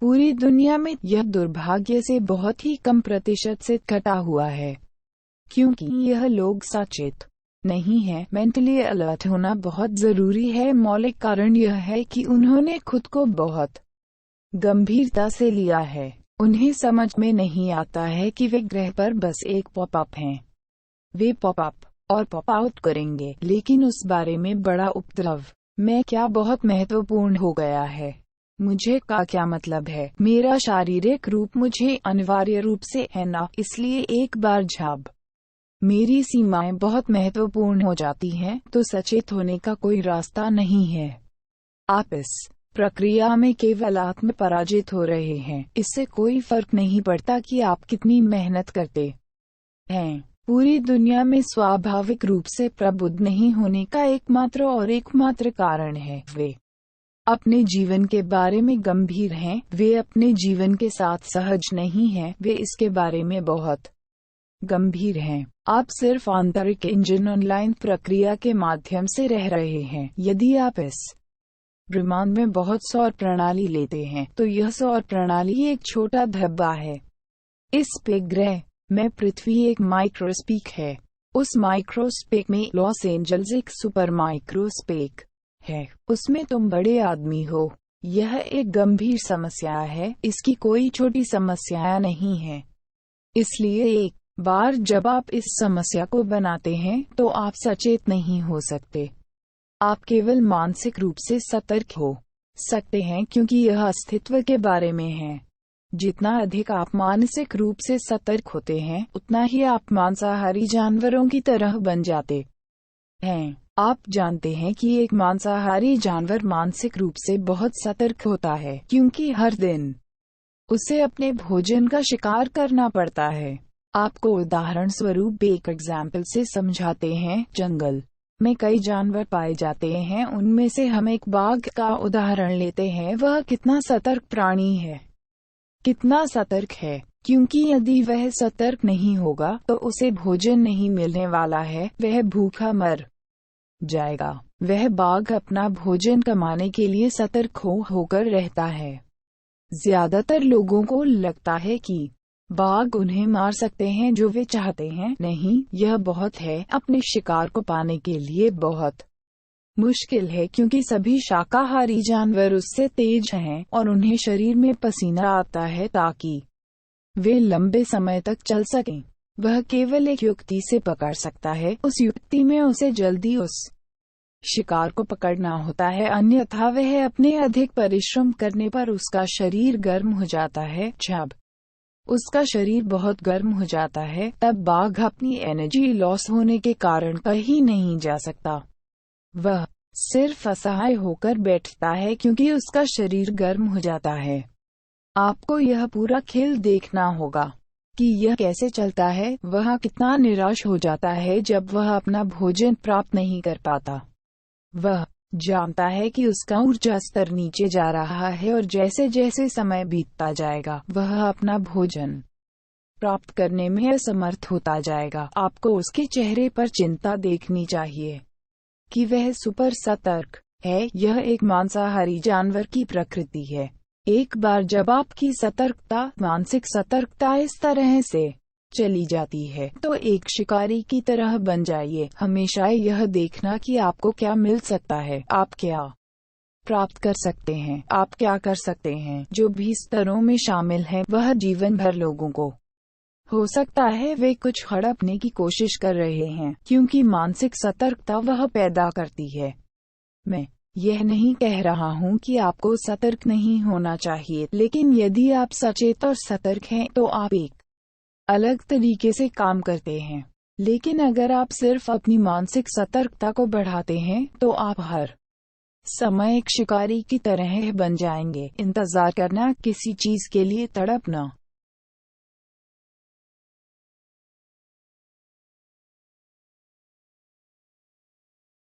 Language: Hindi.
पूरी दुनिया में यह दुर्भाग्य से बहुत ही कम प्रतिशत से घटा हुआ है, क्योंकि यह लोग सचेत नहीं है। मेंटली अलर्ट होना बहुत जरूरी है। मौलिक कारण यह है कि उन्होंने खुद को बहुत गंभीरता से लिया है। उन्हें समझ में नहीं आता है कि वे ग्रह पर बस एक पॉपअप हैं। वे पॉपअप और पॉप आउट करेंगे, लेकिन उस बारे में बड़ा उपद्रव मैं क्या बहुत महत्वपूर्ण हो गया है। मुझे का क्या मतलब है। मेरा शारीरिक रूप मुझे अनिवार्य रूप से है ना, इसलिए एक बार जब मेरी सीमाएं बहुत महत्वपूर्ण हो जाती हैं, तो सचेत होने का कोई रास्ता नहीं है। आप इस प्रक्रिया में केवल आत्म पराजित हो रहे हैं। इससे कोई फर्क नहीं पड़ता कि आप कितनी मेहनत करते हैं। पूरी दुनिया में स्वाभाविक रूप से प्रबुद्ध नहीं होने का एकमात्र कारण है वे अपने जीवन के बारे में गंभीर हैं। वे अपने जीवन के साथ सहज नहीं हैं। वे इसके बारे में बहुत गंभीर हैं। आप सिर्फ आंतरिक इंजन ऑनलाइन प्रक्रिया के माध्यम से रह रहे हैं। यदि आप इस ब्रह्मांड में बहुत सौर प्रणाली लेते हैं, तो यह सौर प्रणाली एक छोटा धब्बा है। इस पे ग्रह में पृथ्वी एक माइक्रोस्पेक है। उस माइक्रोस्पेक में लॉस एंजल्स एक सुपर माइक्रोस्पेक है। उसमें तुम बड़े आदमी हो। यह एक गंभीर समस्या है। इसकी कोई छोटी समस्या नहीं है। इसलिए एक बार जब आप इस समस्या को बनाते हैं, तो आप सचेत नहीं हो सकते। आप केवल मानसिक रूप से सतर्क हो सकते हैं, क्योंकि यह अस्तित्व के बारे में है। जितना अधिक आप मानसिक रूप से सतर्क होते हैं, उतना ही आप मांसाहारी जानवरों की तरह बन जाते हैं। आप जानते हैं कि एक मांसाहारी जानवर मानसिक रूप से बहुत सतर्क होता है, क्योंकि हर दिन उसे अपने भोजन का शिकार करना पड़ता है। आपको उदाहरण स्वरूप एक एग्जाम्पल से समझाते हैं। जंगल में कई जानवर पाए जाते हैं। उनमें से हम एक बाघ का उदाहरण लेते हैं। वह कितना सतर्क प्राणी है। कितना सतर्क है, क्योंकि यदि वह सतर्क नहीं होगा तो उसे भोजन नहीं मिलने वाला है। वह भूखा मर जाएगा। वह बाघ अपना भोजन कमाने के लिए सतर्क होकर रहता है। ज्यादातर लोगों को लगता है कि बाघ उन्हें मार सकते हैं जो वे चाहते हैं। नहीं, यह बहुत है। अपने शिकार को पाने के लिए बहुत मुश्किल है, क्योंकि सभी शाकाहारी जानवर उससे तेज हैं और उन्हें शरीर में पसीना आता है ताकि वे लंबे समय तक चल सकें। वह केवल एक युक्ति से पकड़ सकता है। उस युक्ति में उसे जल्दी उस शिकार को पकड़ना होता है, अन्यथा वह अपने अधिक परिश्रम करने पर उसका शरीर गर्म हो जाता है। जब उसका शरीर बहुत गर्म हो जाता है, तब बाघ अपनी एनर्जी लॉस होने के कारण कहीं नहीं जा सकता। वह सिर्फ असहाय होकर बैठता है, क्योंकि उसका शरीर गर्म हो जाता है। आपको यह पूरा खेल देखना होगा कि यह कैसे चलता है। वह कितना निराश हो जाता है जब वह अपना भोजन प्राप्त नहीं कर पाता। वह जानता है कि उसका ऊर्जा स्तर नीचे जा रहा है, और जैसे जैसे समय बीतता जाएगा, वह अपना भोजन प्राप्त करने में असमर्थ होता जाएगा। आपको उसके चेहरे पर चिंता देखनी चाहिए कि वह सुपर सतर्क है। यह एक मांसाहारी जानवर की प्रकृति है। एक बार जब आपकी सतर्कता, मानसिक सतर्कता इस तरह से चली जाती है, तो एक शिकारी की तरह बन जाइए। हमेशा यह देखना कि आपको क्या मिल सकता है, आप क्या प्राप्त कर सकते हैं, आप क्या कर सकते हैं। जो भी स्तरों में शामिल है, वह जीवन भर लोगों को हो सकता है वे कुछ हड़पने की कोशिश कर रहे हैं, क्योंकि मानसिक सतर्कता वह पैदा करती है। मैं यह नहीं कह रहा हूँ कि आपको सतर्क नहीं होना चाहिए, लेकिन यदि आप सचेत और सतर्क हैं, तो आप एक अलग तरीके से काम करते हैं। लेकिन अगर आप सिर्फ अपनी मानसिक सतर्कता को बढ़ाते हैं, तो आप हर समय एक शिकारी की तरह बन जाएंगे। इंतजार करना, किसी चीज के लिए तड़पना।